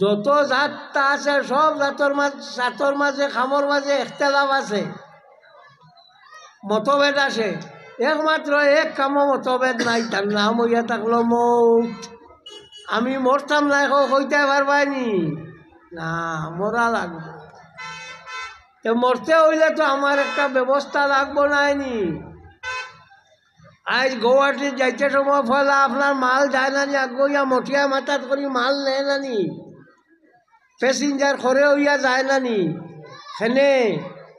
যত জাতটা আছে সব জাতর মাঝে খামর মাঝে এখতেলাফ আছে, মতভেদ আছে, একমাত্র এক কামো মতভেদ নাই, তার নাম হইয়া থাকলো মৌত। আমি মরতাম না এখন হইতে পারবাইনি না, মরা লাগবে। তো মরতে হইলে তো আমার একটা ব্যবস্থা লাগবো নাইনি। আজ গুয়াহাটি যাইতে সময় ফলে আপনার মাল যায় না নি, আগুয়া মঠিয়া মাথাত করি মাল নেয় না নি, প্যাসেঞ্জার খরে হইয়া যায় না নি, সেনে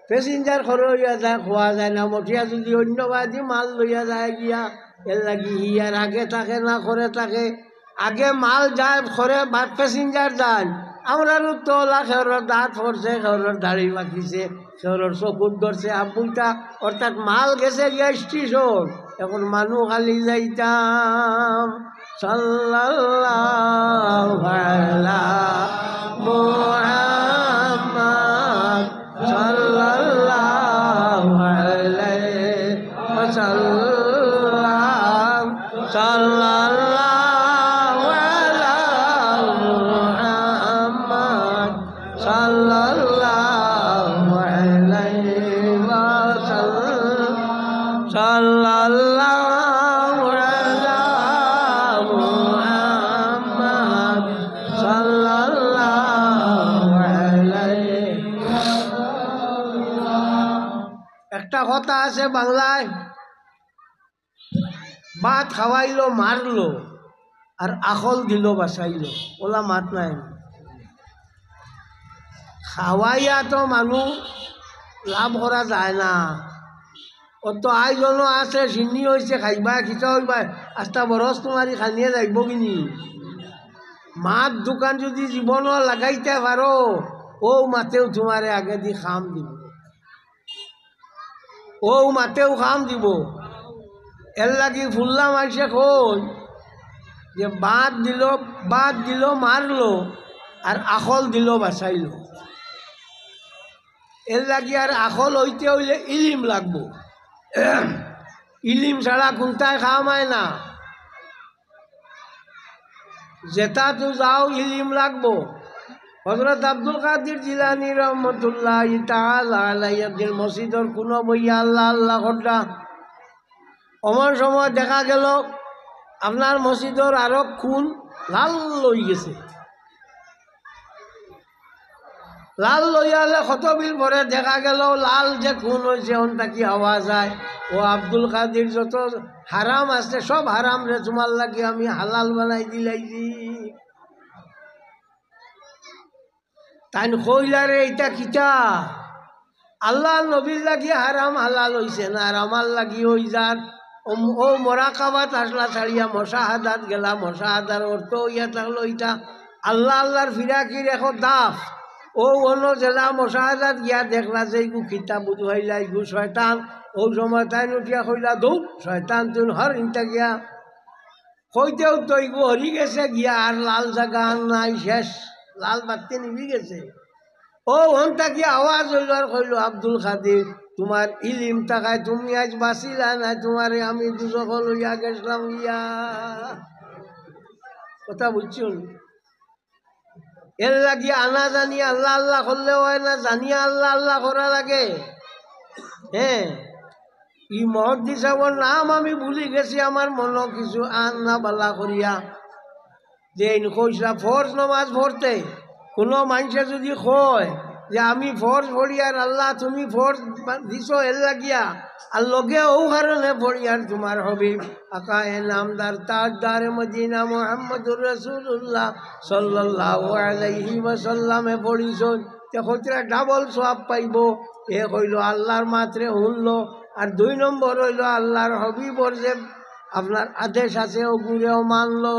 প্যাসেঞ্জার খরে হইয়া যায়, খোয়া যায় না। মঠিয়া যদি অন্য বাদি মাল লইয়া যায় গিয়া, এর লাগি হিয়ার আগে থাকে না খরে থাকে, আগে মাল যায় খরে বা প্যাসেঞ্জার যায়। আমরারও তোলা খেওরের দাঁত পড়ছে, খেওরের দাড়ি বাঁকিছে, খেওরের চকুর ধরছে আবুইটা, অর্থাৎ মাল গেছে গিয়া স্টেশন, এখন মানুষ খালি যাইতাম সাল্লাল্লাহু আলা মুহাম্মাদ সাল্লাল্লাহু আলাইহি ওয়াসাল্লাম সাল্লাল্লাহু আলা মুহাম্মাদ সাল্লাল্লাহু আলাইহি ওয়াসাল্লাম সাল্লাল্লাহু আলা মুহাম্মাদ সাল্লাল্লাহু আলাইহি। একটা কথা আছে বাংলায়, ভাত খাওয়াইলো মারলো আর আখল দিল বাসাইলো, ওলা মাত নাই। খাওয়াইয়া তো মানুষ লাভ করা যায় না, অত আইজনও আছে, চিনি হয়েছে খাইবা খিচা হইবা, আস্তা বরস তোমারি খানিয়ে যাইব কিনি। মাত দোকান যদি জীবনও লাগাইতে পারো, ও মাতেও তোমারে আগে দি খাম দিব, ও মাতেও খাম দিব। এর লাগি ফুল্লা মাইসে কই যে বাদ দিল মারলো আর আখল দিল বাঁচাইলো। এর লাগি আর আখল হইতে হইলে ইলিম লাগবো, ইলিম ছাড়া কোনটায় খাওয়ায় না। যেটা তো যাও ইলিম লাগবো। হযরত আব্দুল কাদের জিলানী রহমতুল্লাহ তাআলা আলাইহি একদিন মসজিদের কোন বইয়া আল্লাহ আল্লাহ করতা, অমন সময় দেখা গেল আপনার মসজিদের আরো খুন লাল লই গেছে। লাল লইয়ালে কত বিল পরে দেখা গেল লাল যে খুন হয়েছে ওনটা কি হওয়া যায়। ও আব্দুল কাদের যত হারাম আছে সব হারাম রে তোমার লাগি আমি হালাল বানাই দিলাইছি। তাই কইলারে এটা কিতা আল্লাহ নবীর লাগি হারাম হালাল হইছে না, আর আমার লাগি ওই যার ও মোরাকাবাত আসলা ছাড়িয়া মশাহাদাত গেলা, মশাহাদার অর্থ হইয়া থাকলো এটা আল্লাহ আল্লাহর ফিরাকির এখন দাফ। ও অন্য জেলা মশাহাদাত গিয়া দেখলা যে এইগু কিতাব বুঝাইলা এইগু শয়তান, ও সময় তাই উঠিয়া কইলা দৌড় শয়তান তুই হর ইনটা গিয়া কইতেও তো এইগু হরি গেছে গিয়া, আর লাল জায়গা নাই, শেষ লাল বাতি নিবি গেছে। ও ঘন্টা কি আওয়াজ হইল আর কইল আব্দুল কাদের তোমার ইলিম টাকায় তুমি আজ বাঁচিলা না, তোমারে আমি দুজক লইয়া গেছিলাম ইয়া। কথা বুঝছুন? এর লাগি আনা জানি আল্লাহ আল্লাহ করলেও হয় না, জানিয়া আল্লাহ আল্লাহ করা লাগে। হ্যাঁ, ই মহদ্দি সাহেবের নাম আমি ভুলি গেছি, আমার মনে কিছু আন না বালা করিয়া যে কইসা ফরজ নমাজ পড়তে কোনো মানুষে যদি কয় যে আমি ফরজ পড়ি আর আল্লাহ তুমি ফরজ দিছ এর লাগিয়া, আর লগে ও কারণে পড়ি আর তোমার হবিব আকায়ে নামদার তাজদারে মদিনা মুহাম্মদুর রাসূলুল্লাহ সাল্লাল্লাহু আলাইহি ওয়াসাল্লামে পড়িছ, তে কতটা ডাবল সওয়াব পাইব। এ কইল আল্লাহর মাত্রে শুনলো, আর 2 নম্বর হইল আল্লাহর হবিবর যে আপনার আদেশ আছে ওগুলোও মানলো।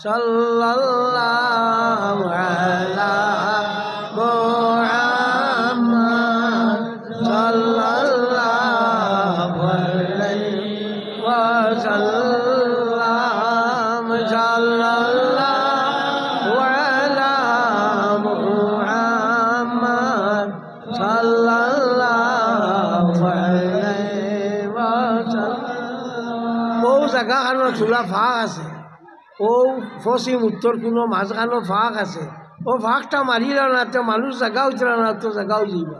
সাল্লাল্লাহু আলা মুহাম্মাদ সাল্লাল্লাহু আলাইহি ওয়াসাল্লাম সাল্লাল্লাহু আলা মুহাম্মাদ সাল্লাল্লাহু আলাইহি ওয়াসাল্লাম। বহু জায়গা খানো চুলা ফাঁক আছে, ও পশ্চিম উত্তর কোনো মাঝখানো ফাঁক আছে, ও ফাঁকটা মারিল না তো মানুষ জায়গা উঠল না তো জায়গাও যাইবা।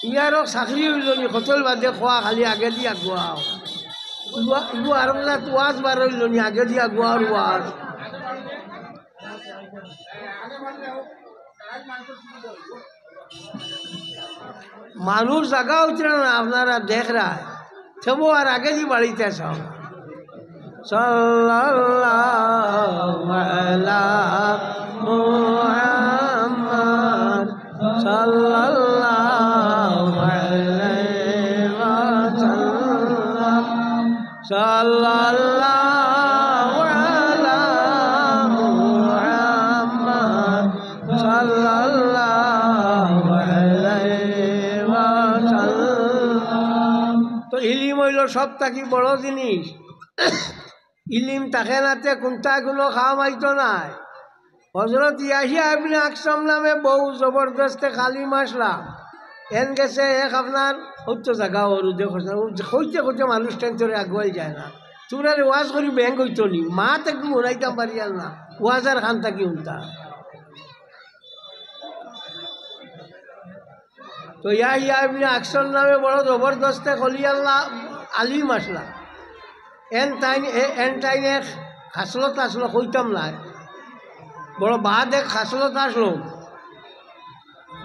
ইয়ারও চাকরি হইল নি হোটেল বাদে খোৱা খালি আগে দি আগুৱা আর ওয়াজ বার হইল নি আগে দি আগুৱাৰ ওয়াজ। মানুষ জায়গা উঠল না আপনারা দেখ রা থেবো আর আগে দি বাড়িতে সব সাল্লাল্লাহু আলা মুহাম্মদ সাল্লাল্লাহু আলাইহি ওয়াসাল্লাম সাল্লাল্লাহু আলা মুহাম্মদ সাল্লাল্লাহু আলাইহি ওয়াসাল্লাম। তো ইলিম হইল সব থাকি বড় জিনিস। ইলিম তাকে নাতে কোনটা কোনো খাওয়া মাইতো নাই। হজরত ইয়াহিয়া ইবনে আকসাম নামে বহু জবরদস্তে খালি মাসলা এন গেছে এক আপনার হইতো জায়গা ওর হইতে হইতে মানুষ টেনশনে আগুয়াই যায় না। তোর আর ওয়াজ করি ব্যাংক হইতো নি মা তাকে উড়াইতাম পারি আর না ওয়াজ আর খান থাকি উনতা। তো ইয়াহিয়া ইবনে আকসাম নামে বড় জবরদস্তে খলি আল্লাহ আলিম আসলা এন টাইনে খাসলত আসলো কইতাম না বড় বাদ এক খাসলত আসলো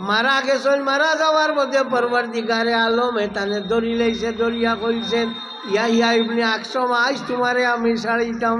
মারা গেছেন। মারা যাওয়ার মধ্যে পরবর্তীকারে আলম তানে দড়ি লাইছে দড়িয়া কইছেন ইয়াহিয়া ইবনে আকসাম আজ তোমারে আমি ছাড়িতাম